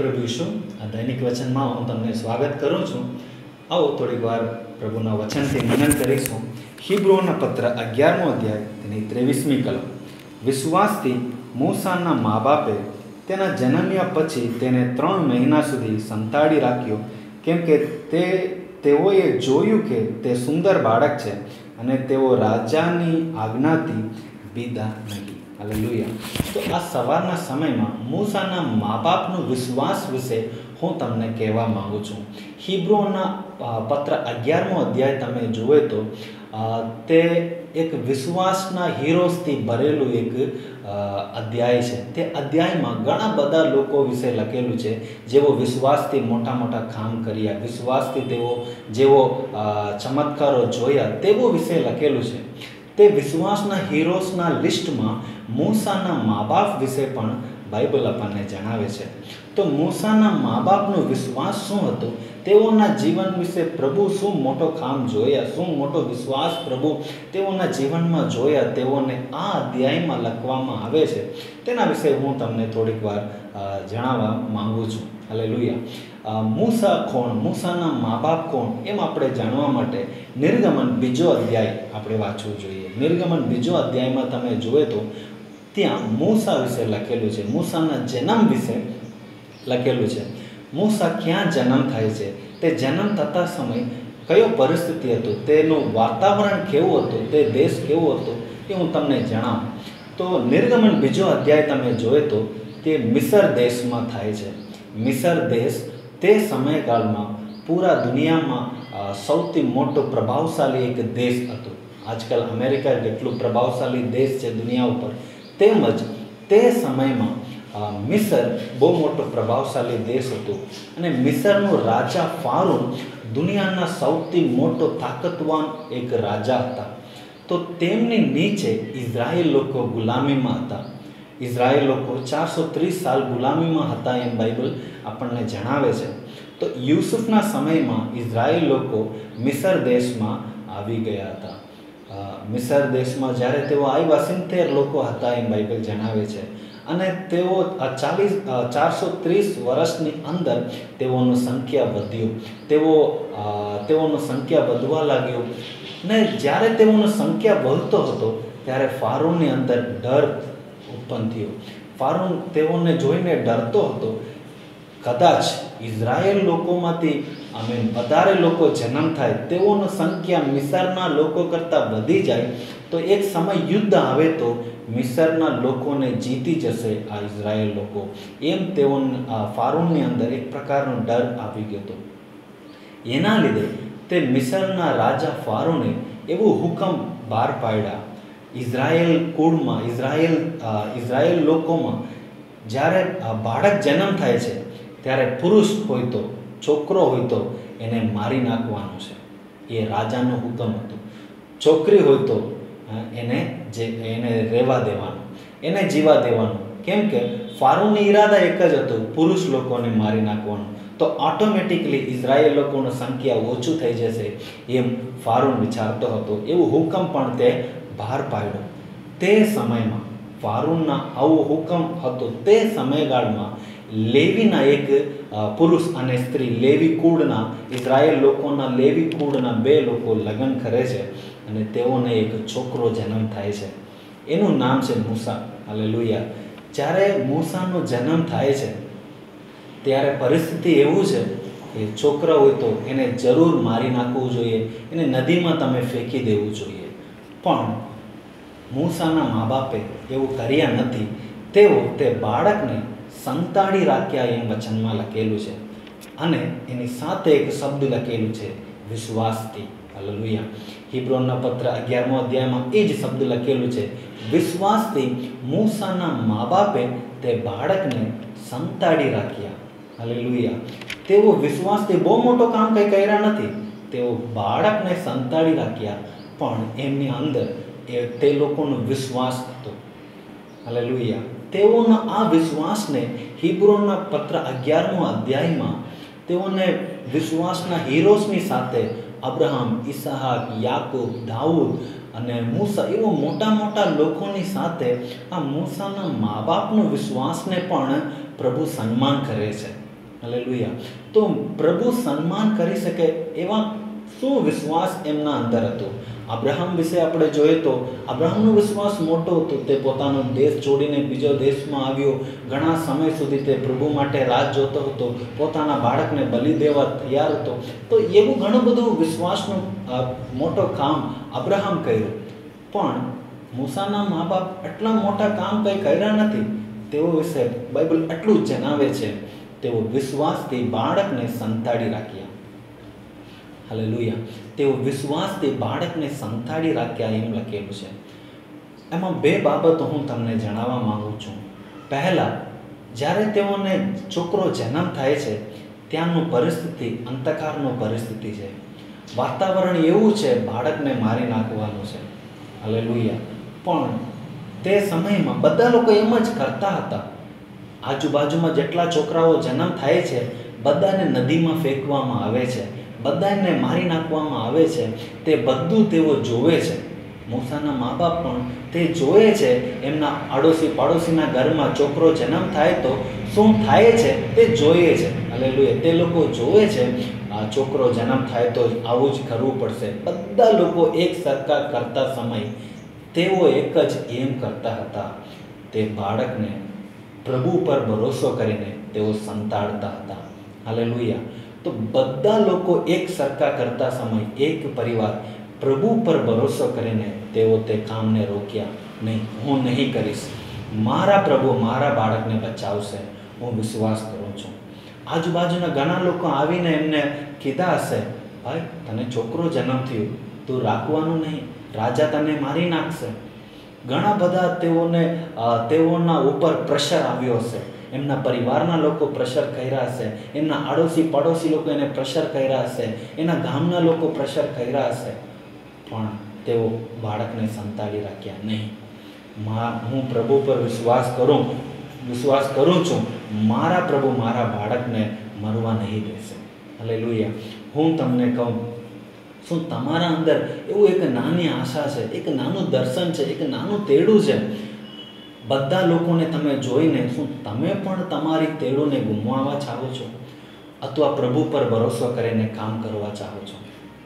પ્રભુ ઈસુ આ દૈનિક વચનમાં હું તમને સ્વાગત કરું છું. આવો થોડીક વાર પ્રભુના વચનથી મનન કરીશું. હીબ્રુઓના પત્ર 11મો અધ્યાય તેની 23મી કલમ. વિશ્વાસથી મૂસાના મા બાપે તેના જન્મ્યા પછી તેને 3 મહિના સુધી સંતાડી રાખ્યો, કેમ કે તેઓએ જોયું કે તે સુંદર બાળક છે અને તેઓ રાજાની આજ્ઞાથી બીધા નહીં. હાલેલુયા. તો આ સવારના સમયમાં મૂસાના મા બાપનો વિશ્વાસ વિશે હું તમને કહેવા માગું છું. હીબ્રુઓના પત્ર 11મો અધ્યાય તમે જુએ તો તે એક વિશ્વાસના હીરોઝથી ભરેલું એક અધ્યાય છે. તે અધ્યાયમાં ઘણા બધા લોકો વિશે લખેલું છે, જેઓ વિશ્વાસથી મોટા મોટા કામ કર્યા, વિશ્વાસથી જેઓ ચમત્કારો જોયા, તેવો વિશે લખેલું છે. તે વિશ્વાસના હીરોઝના લિસ્ટમાં મૂસાના મા બાપ વિશે પણ બાઇબલ આપણને જણાવે છે. તો મૂસાના મા બાપનો વિશ્વાસ શું હતો, તેઓના જીવન વિશે પ્રભુ શું મોટો કામ જોયા, શું મોટો વિશ્વાસ પ્રભુ તેઓના જીવનમાં જોયા, તેઓને આ અધ્યાયમાં લખવામાં આવે છે. તેના વિશે હું તમને થોડીક વાર જણાવવા માંગુ છું. હાલેલુયા. મૂસા કોણ, મૂસાના મા બાપ કોણ, એમ આપણે જાણવા માટે નિર્ગમન 2 અધ્યાય આપણે વાંચવું જોઈએ. નિર્ગમન 2 અધ્યાયમાં તમે જુએ તો ત્યાં મૂસા વિશે લખેલું છે, મૂસાના જન્મ વિશે લખેલું છે. મૂસા ક્યાં જન્મ થાય છે, તે જન્મ થતા સમય કયો પરિસ્થિતિ હતો, તેનું વાતાવરણ કેવું હતું, તે દેશ કેવો હતો, એ હું તમને જણાવું. તો નિર્ગમન 2 અધ્યાય તમે જોએ તો તે મિસર દેશમાં થાય છે. મિસર દેશ તે સમયગાળમાં પૂરા દુનિયામાં સૌથી મોટો પ્રભાવશાળી એક દેશ હતો. આજકાલ અમેરિકા કેટલું પ્રભાવશાળી દેશ છે દુનિયા ઉપર, તેમજ તે સમયમાં મિસર બહુ મોટો પ્રભાવશાળી દેશ હતો. અને મિસરનો રાજા ફારૂન દુનિયાના સૌથી મોટો તાકતવાન એક રાજા હતા. તો તેમની નીચે ઇઝરાયેલ લોકો ગુલામીમાં હતા. ઇઝરાયેલ લોકો 430 સાલ ગુલામીમાં હતા એમ બાઇબલ આપણને જણાવે છે. તો યુસુફના સમયમાં ઇઝરાયેલ લોકો મિસર દેશમાં આવી ગયા હતા. મિસર દેશમાં જ્યારે તેઓ આવ્યા 70 લોકો હતા એમ બાઇબલ જણાવે છે. અને તેઓ 430 વર્ષની અંદર તેઓનું સંખ્યા વધ્યું, તેઓનું સંખ્યા વધવા લાગ્યું. ને જ્યારે તેઓનું સંખ્યા વધતો હતો ત્યારે ફારૂનની અંદર ડર ઉત્પન્ન થયો. ફારૂન તેઓને જોઈને ડરતો હતો, કદાચ ઇઝરાયેલ લોકોમાંથી વધારે લોકો જન્મ થાય, તેઓની સંખ્યા મિસરના લોકો કરતાં વધી જાય તો એક સમય યુદ્ધ આવે તો મિસરના લોકોને જીતી જશે આ ઇઝરાયેલ લોકો. એમ ફારૂનની અંદર એક પ્રકારનો ડર આવી ગયો હતો. એના લીધે તે મિસરના રાજા ફારૂને એવું હુકમ બહાર પાડ્યા, ઇઝરાયેલ કુળમાં, ઇઝરાયેલ લોકોમાં જ્યારે બાળક જન્મ થાય છે ત્યારે પુરુષ હોય તો, છોકરો હોય તો એને મારી નાખવાનું છે. એ રાજાનો હુકમ હતો. છોકરી હોય તો એને રહેવા દેવાનું, એને જીવા દેવાનું. કેમ કે ફારૂનનો ઈરાદા એક જ હતો, પુરુષ લોકોને મારી નાખવાનું. તો ઓટોમેટિકલી ઇઝરાયેલ લોકોની સંખ્યા ઓછું થઈ જશે એમ ફારૂન વિચારતો હતો. એવું હુકમ પણ તે બહાર પાડ્યો. તે સમયમાં ફારૂનના આવો હુકમ હતો. તે સમયગાળમાં લેવીના એક પુરુષ અને સ્ત્રી, લેવી કુળના, ઇઝરાયેલ લોકોના લેવી કુળના 2 લોકો લગ્ન કરે છે અને તેઓને એક છોકરો જન્મ થાય છે. એનું નામ છે મૂસા. હાલેલુયા. જ્યારે મૂસાનો જન્મ થાય છે ત્યારે પરિસ્થિતિ એવું છે કે છોકરા હોય તો એને જરૂર મારી નાખવું જોઈએ, એને નદીમાં તમે ફેંકી દેવું જોઈએ. પણ મૂસાના મા બાપે એવું કર્યા નથી. તેઓ તે બાળકને સંતાડી રાખ્યા એમ વચનમાં લખેલું છે. અને એની સાથે એક શબ્દ લખેલું છે, વિશ્વાસથી. હાલેલુયા. હીબ્રુઓના પત્ર 11મો અધ્યાયમાં એ જ શબ્દ લખેલું છે, વિશ્વાસથી મૂસાના મા બાપે તે બાળકને સંતાડી રાખ્યા. હાલેલુયા. તેઓ વિશ્વાસથી બહુ મોટો કામ કંઈ કર્યા નથી. તેઓ બાળકને સંતાડી રાખ્યા, પણ એમની અંદર તે લોકોનો વિશ્વાસ હતો. હાલેલુયા. તેઓના આ વિશ્વાસને હીબ્રુઓના પત્ર 11મો અધ્યાયમાં તેઓને વિશ્વાસના હીરોઝની સાથે અબ્રાહમ, ઈસાક, યાકૂબ, દાઉદ અને મૂસા એવા મોટા મોટા લોકોની સાથે આ મૂસાના મા બાપનો વિશ્વાસને પણ પ્રભુ સન્માન કરે છે. હાલેલુયા. તો પ્રભુ સન્માન કરી શકે એવા શું વિશ્વાસ એમના અંદર હતો? અબ્રાહમ વિશે આપણે જોઈએ તો અબ્રાહમનો વિશ્વાસ મોટો હતો. તે પોતાનો દેશ છોડીને બીજો દેશમાં આવ્યો. ઘણા સમય સુધી તે પ્રભુ માટે રાહ જોતો હતો. પોતાના બાળકને બલિ દેવા તૈયાર હતો. તો એવું ઘણું બધું વિશ્વાસનું મોટો કામ અબ્રાહમ કર્યું. પણ મૂસાના મા બાપ આટલા મોટા કામ કંઈ કર્યા નથી. તેઓ વિશે બાઇબલ આટલું જ જણાવે છે, તેઓ વિશ્વાસથી બાળકને સંતાડી રાખ્યા. હાલેલુયા. તેઓ વિશ્વાસથી બાળકને સંતાડી રાખ્યા એમ લખેલું છે. એમાં બે બાબતો હું તમને જણાવવા માંગુ છું. પહેલાં, જ્યારે તેઓને છોકરો જન્મ થાય છે ત્યાંનું પરિસ્થિતિ અંધકારનું પરિસ્થિતિ છે. વાતાવરણ એવું છે બાળકને મારી નાખવાનું છે. હાલેલુયા. પણ તે સમયમાં બધા લોકો એમ જ કરતા હતા. આજુબાજુમાં જેટલા છોકરાઓ જન્મ થાય છે બધાને નદીમાં ફેંકવામાં આવે છે, બધાને મારી નાખવામાં આવે છે. તે બધું તેઓ જોવે છે. મૂસાના મા બાપ પણ તે જોવે છે. એમના આડોશી પાડોશીના ઘરમાં છોકરો જન્મ થાય તો શું થાય છે તે જોઈએ છે. હાલેલુયા. તે લોકો જોવે છે આ છોકરો જન્મ થાય તો આવું જ કરવું પડશે. બધા લોકો એક સરખા કરતા સમય તેઓ એક જ એમ કરતા હતા. તે બાળકને પ્રભુ પર ભરોસો કરીને તેઓ સંતાડતા હતા. હાલેલુયા. તો બધા લોકો એક સરખા કરતા સમય એક પરિવાર પ્રભુ પર ભરોસો કરીને તેઓ તે કામને રોક્યા નહીં. હું નહીં કરીશ. મારા પ્રભુ મારા બાળકને બચાવશે. હું વિશ્વાસ કરું છું. આજુબાજુના ઘણા લોકો આવીને એમને કીધા હશે, ભાઈ તને છોકરો જન્મ થયો, તું રાખવાનું નહીં, રાજા તને મારી નાખશે. ઘણા બધા તેઓના ઉપર પ્રેશર આવ્યો હશે. એમના પરિવારના લોકો પ્રેશર કર્યા હશે. એમના આડોશી પડોશી લોકો એને પ્રેશર કર્યા હશે. એના ગામના લોકો પ્રેશર કર્યા હશે. પણ તેઓ બાળકને સંતાડી રાખ્યા નહીં. હું પ્રભુ પર વિશ્વાસ કરું છું. મારા પ્રભુ મારા બાળકને મરવા નહીં દેશે. હાલેલુયા. હું તમને કહું, શું તમારા અંદર એવું એક નાની આશા છે, એક નાનું દર્શન છે, એક નાનું તેડું છે? બધા લોકોને તમે જોઈને શું તમે પણ તમારી તેડુને ગુમાવવા ચાહો છો અથવા પ્રભુ પર ભરોસો કરીને કામ કરવા ચાહો છો?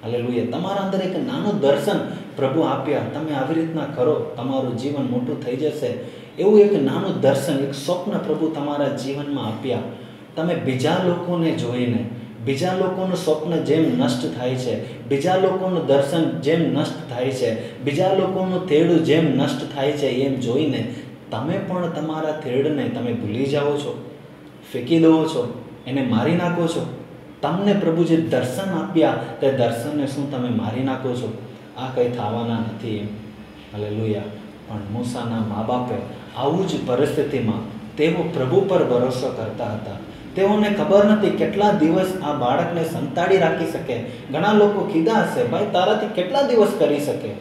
હાલેલુયા. તમારા અંદર એક નાનું દર્શન પ્રભુ આપ્યા, તમે આવી રીતના કરો, તમારું જીવન મોટું થઈ જશે. એવું એક નાનું દર્શન, એક સ્વપ્ન પ્રભુ તમારા જીવનમાં આપ્યા. તમે બીજા લોકોને જોઈને, બીજા લોકોનું સ્વપ્ન જેમ નષ્ટ થાય છે, બીજા લોકોનું દર્શન જેમ નષ્ટ થાય છે, બીજા લોકોનું તેડું જેમ નષ્ટ થાય છે એમ જોઈને તમે પણ તમારા તેડને તમે ભૂલી જાઓ છો, ફેંકી દો છો, એને મારી નાખો છો. તમને પ્રભુ જે દર્શન આપ્યા તે દર્શનને શું તમે મારી નાખો છો? આ કંઈ થવાના નથી એમ. હાલેલુયા. પણ મૂસાના મા બાપે આવું જ પરિસ્થિતિમાં તેઓ પ્રભુ પર ભરોસો કરતા હતા. તેઓને ખબર નથી કેટલા દિવસ આ બાળકને સંતાડી રાખી શકે. ઘણા લોકો કીધા હશે, ભાઈ તારાથી કેટલા દિવસ કરી શકે,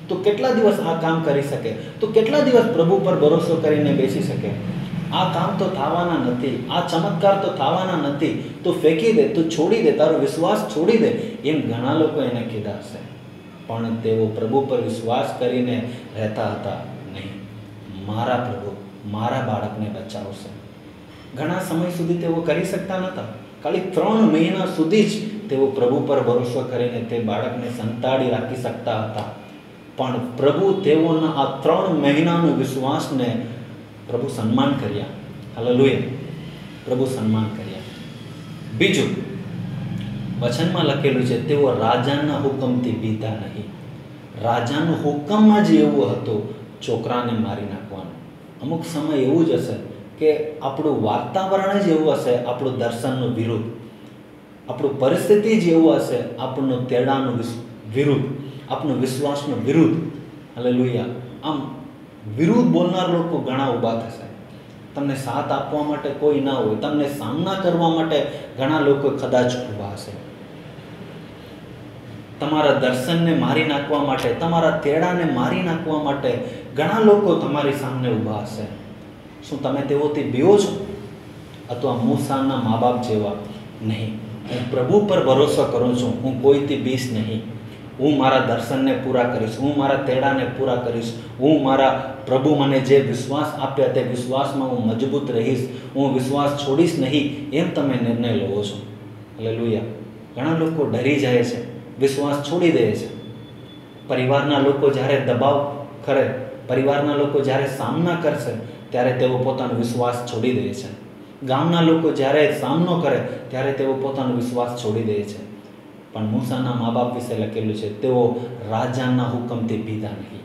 તો કેટલા દિવસ આ કામ કરી શકે, તો કેટલા દિવસ પ્રભુ પર ભરોસો કરીને બેસી શકે? આ કામ તો થવાના નથી, આ ચમત્કાર તો થવાના નથી, તું ફેંકી દે, તું છોડી દે, તારો વિશ્વાસ છોડી દે, એમ ઘણા લોકો એને કીધા હશે. પણ તેઓ પ્રભુ પર વિશ્વાસ કરીને રહેતા હતા. નહીં, મારા પ્રભુ મારા બાળકને બચાવશે. ઘણા સમય સુધી તેઓ કરી શકતા નહોતા. ખાલી 3 મહિના સુધી જ તેઓ પ્રભુ પર ભરોસો કરીને તે બાળકને સંતાડી રાખી શકતા હતા. પણ પ્રભુ તેઓના આ 3 મહિનાનું વિશ્વાસને પ્રભુ સન્માન કર્યા. હાલેલુયા. પ્રભુ સન્માન કર્યા. બીજું વચનમાં લખેલું છે, તેઓ રાજાના હુકમથી બીતા નહીં. રાજાનો હુકમ જ એવો હતો છોકરાને મારી નાખવાનો. અમુક સમય એવું જ હશે કે આપણું વાતાવરણ જ એવું હશે આપણું દર્શનનું વિરુદ્ધ, આપણું પરિસ્થિતિ જ એવું હશે આપણું તેડાનું વિરુદ્ધ, આપણું વિશ્વાસનું વિરુદ્ધ. હાલેલુયા. આમ વિરુદ્ધ બોલનાર લોકો ઘણા ઊભા થશે. તમને સાથ આપવા માટે કોઈ ના હોય, તમને સામના કરવા માટે ઘણા લોકો કદાચ ઊભા હશે. તમારા દર્શનને મારી નાખવા માટે, તમારા તેડાને મારી નાખવા માટે ઘણા લોકો તમારી સામે ઊભા હશે. શું તમે તેઓથી બીઓ છો? અથવા મૂસાના મા બાપ જેવા? નહીં, હું પ્રભુ પર ભરોસો કરું છું, હું કોઈથી બીશ નહીં. હું મારા દર્શનને પૂરા કરીશ, હું મારા તેડાને પૂરા કરીશ, હું મારા પ્રભુ મને જે વિશ્વાસ આપ્યા તે વિશ્વાસમાં હું મજબૂત રહીશ, હું વિશ્વાસ છોડીશ નહીં, એમ તમે નિર્ણય લો છો. હાલેલુયા. ઘણા લોકો ડરી જાય છે, વિશ્વાસ છોડી દે છે. પરિવારના લોકો જ્યારે દબાવ કરે, પરિવારના લોકો જ્યારે સામના કરશે ત્યારે તેઓ પોતાનો વિશ્વાસ છોડી દે છે. ગામના લોકો જ્યારે સામનો કરે ત્યારે તેઓ પોતાનો વિશ્વાસ છોડી દે છે. પણ મૂસાના મા બાપ વિશે લખેલું છે, તેઓ રાજાના હુકમથી ભીતા નહીં.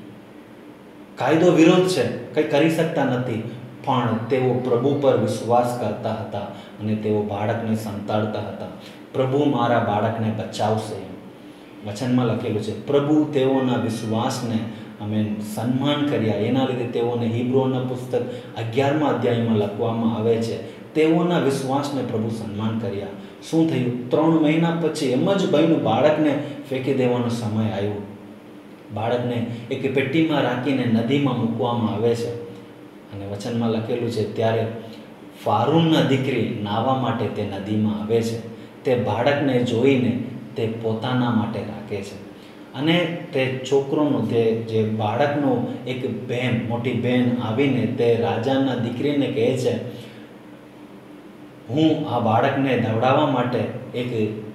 કાયદો વિરોધ છે, કંઈ કરી શકતા નથી, પણ તેઓ પ્રભુ પર વિશ્વાસ કરતા હતા અને તેઓ બાળકને સંતાડતા હતા. પ્રભુ મારા બાળકને બચાવશે, વચનમાં લખેલું છે. પ્રભુ તેઓના વિશ્વાસને અમે સન્માન કર્યા. એના લીધે તેઓને હિબ્રુઓના પુસ્તક 11મા અધ્યાયમાં લખવામાં આવે છે, તેઓના વિશ્વાસને પ્રભુ સન્માન કર્યા. શું થયું? 3 મહિના પછી એમ જ ભાઈનું બાળકને ફેંકી દેવાનો સમય આવ્યો. બાળકને એક પેટીમાં રાખીને નદીમાં મૂકવામાં આવે છે અને વચનમાં લખેલું છે, ત્યારે ફારૂનના દીકરી નાહવા માટે તે નદીમાં આવે છે. તે બાળકને જોઈને તે પોતાના માટે રાખે છે અને તે છોકરોનું, તે જે બાળકનું એક બહેન, મોટી બહેન આવીને તે રાજાના દીકરીને કહે છે, હું આ બાળકને દવડાવવા માટે એક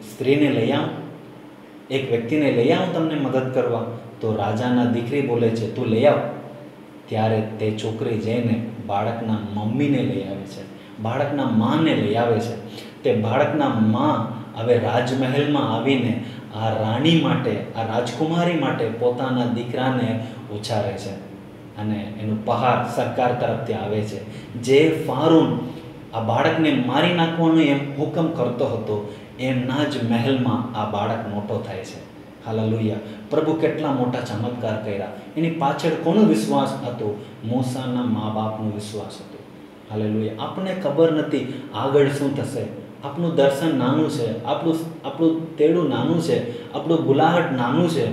સ્ત્રીને લઈ આવું, એક વ્યક્તિને લઈ આવું તમને મદદ કરવા. તો રાજાના દીકરી બોલે છે, તું લઈ આવ. ત્યારે તે છોકરી જઈને બાળકના મમ્મીને લઈ આવે છે, બાળકના માને લઈ આવે છે. તે બાળકના માં હવે રાજમહેલમાં આવીને આ રાણી માટે, આ રાજકુમારી માટે પોતાના દીકરાને ઉછારે છે અને એનું પહાર સરકાર તરફથી આવે છે. જે ફારૂન આ બાળકને મારી નાખવાનો એમ હુકમ કરતો હતો, એમના જ મહેલમાં આ બાળક મોટો થાય છે. હાલેલુયા. પ્રભુ કેટલા મોટા ચમત્કાર કર્યા. એની પાછળ કોનો વિશ્વાસ હતો? મૂસાના મા બાપનો વિશ્વાસ હતો. હાલેલુયા. આપણને ખબર નથી આગળ શું થશે. આપણું દર્શન નાનું છે, આપણું તેડું નાનું છે, આપણું ગુલાહટ નાનું છે,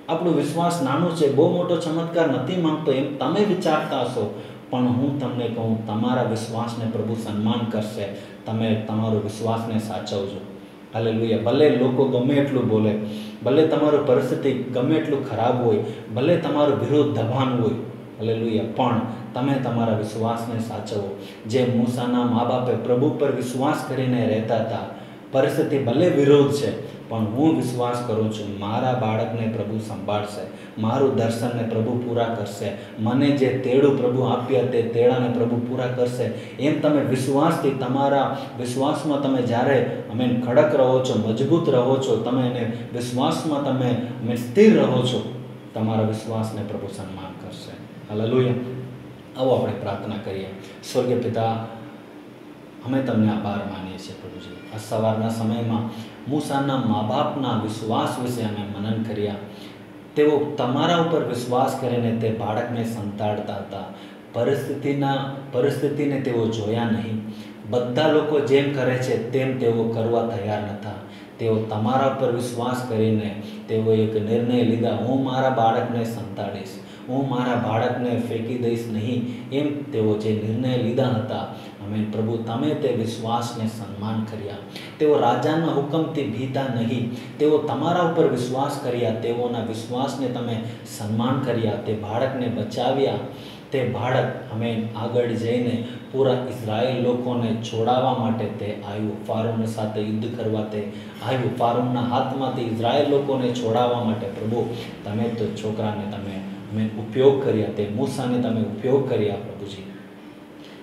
આપણું વિશ્વાસ નાનું છે, બહુ મોટો ચમત્કાર નથી માંગતો એમ તમે વિચારતા હશો. પણ હું તમને કહું, તમારા વિશ્વાસને પ્રભુ સન્માન કરશે. તમે તમારો વિશ્વાસને સાચવજો. હાલેલુયા. ભલે લોકો ગમે એટલું બોલે, ભલે તમારું પરિસ્થિતિ ગમે એટલું ખરાબ હોય, ભલે તમારું વિરોધ દબાણ હોય, હાલેલુયા, પણ તમે તમારા વિશ્વાસને સાચવો. જે મૂસાના મા બાપે પ્રભુ પર વિશ્વાસ કરીને રહેતા હતા. પરિસ્થિતિ ભલે વિરોધ છે, પણ હું વિશ્વાસ કરું છું મારા બાળકને પ્રભુ સંભાળશે, મારું દર્શનને પ્રભુ પૂરા કરશે, મને જે તેડું પ્રભુ આપ્યા તે તેડાને પ્રભુ પૂરા કરશે. એમ તમે વિશ્વાસથી, તમારા વિશ્વાસમાં તમે જ્યારે કડક રહો છો, મજબૂત રહો છો, તમે એને વિશ્વાસમાં તમે સ્થિર રહો છો, તમારા વિશ્વાસને પ્રભુ સન્માન કરશે. હાલેલુયા. આવો આપણે પ્રાર્થના કરીએ. સ્વર્ગીય પિતા, અમે તમને આભાર માનીએ છીએ પ્રભુજી. આ સવારના સમયમાં મૂસાના મા બાપના વિશ્વાસ વિશે અમે મનન કર્યા. તેઓ તમારા ઉપર વિશ્વાસ કરીને તે બાળકને સંતાડતા હતા. પરિસ્થિતિને તેઓ જોયા નહીં. બધા લોકો જેમ કરે છે તેમ તેઓ કરવા તૈયાર નહોતા. તેઓ તમારા ઉપર વિશ્વાસ કરીને તેઓ એક નિર્ણય લીધા, હું મારા બાળકને સંતાડીશ, હું મારા બાળકને ફેંકી દઈશ નહીં. એમ તેઓ જે નિર્ણય લીધા હતા, અમે પ્રભુ તમે તે વિશ્વાસને સન્માન કર્યા. તેઓ રાજાના હુકમથી ભીતા નહીં, તેઓ તમારા ઉપર વિશ્વાસ કર્યા, તેઓના વિશ્વાસને તમે સન્માન કર્યા, તે બાળકને બચાવ્યા. તે બાળક અમે આગળ જઈને પૂરા ઇઝરાયેલ લોકોને છોડાવવા માટે તે આવ્યું. ફારૂન સાથે યુદ્ધ કરવા તે આવ્યું. ફારૂનના હાથમાંથી ઇઝરાયેલ લોકોને છોડાવવા માટે પ્રભુ તમે તો છોકરાને તમે ઉપયોગ કર્યા, તે મૂસાને તમે ઉપયોગ કર્યા પ્રભુજી.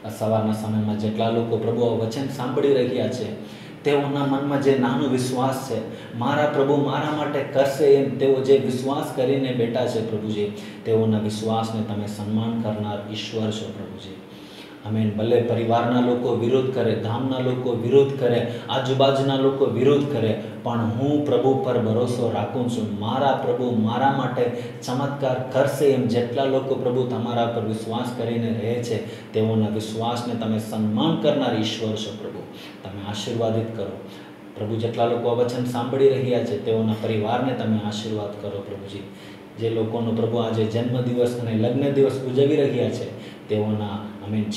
આ સવારના સમયમાં જેટલા લોકો પ્રભુ આ વચન સાંભળી રહ્યા છે, તેઓના મનમાં જે નાનો વિશ્વાસ છે, મારા પ્રભુ મારા માટે કરશે એમ તેઓ જે વિશ્વાસ કરીને બેઠા છે પ્રભુજી, તેઓના વિશ્વાસને તમે સન્માન કરનાર ઈશ્વર છો પ્રભુજી. આમેન. ભલે પરિવારના લોકો વિરોધ કરે, ગામના લોકો વિરોધ કરે, આજુબાજુના લોકો વિરોધ કરે, પણ હું પ્રભુ પર ભરોસો રાખું છું. મારા પ્રભુ મારા માટે ચમત્કાર કરશે એમ જેટલા લોકો પ્રભુ તમારા પર વિશ્વાસ કરીને રહે છે, તેઓના વિશ્વાસને તમે સન્માન કરનાર ઈશ્વર છો પ્રભુ. તમે આશીર્વાદિત કરો પ્રભુ. જેટલા લોકો આ વચન સાંભળી રહ્યા છે, તેઓના પરિવારને તમે આશીર્વાદ કરો પ્રભુજી. જે લોકોનો પ્રભુ આજે જન્મદિવસ અને લગ્ન દિવસ ઉજવી રહ્યા છે, તેઓના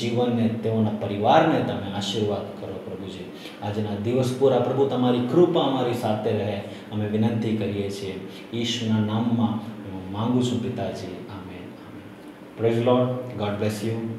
જીવનને, તેઓના પરિવારને તમે આશીર્વાદ કરો પ્રભુજી. આજના દિવસ પૂરા પ્રભુ તમારી કૃપા અમારી સાથે રહે અમે વિનંતી કરીએ છીએ. ઈશ્વરના નામમાં હું માંગુ છું પિતાજી. Amen. Praise lord. God bless you.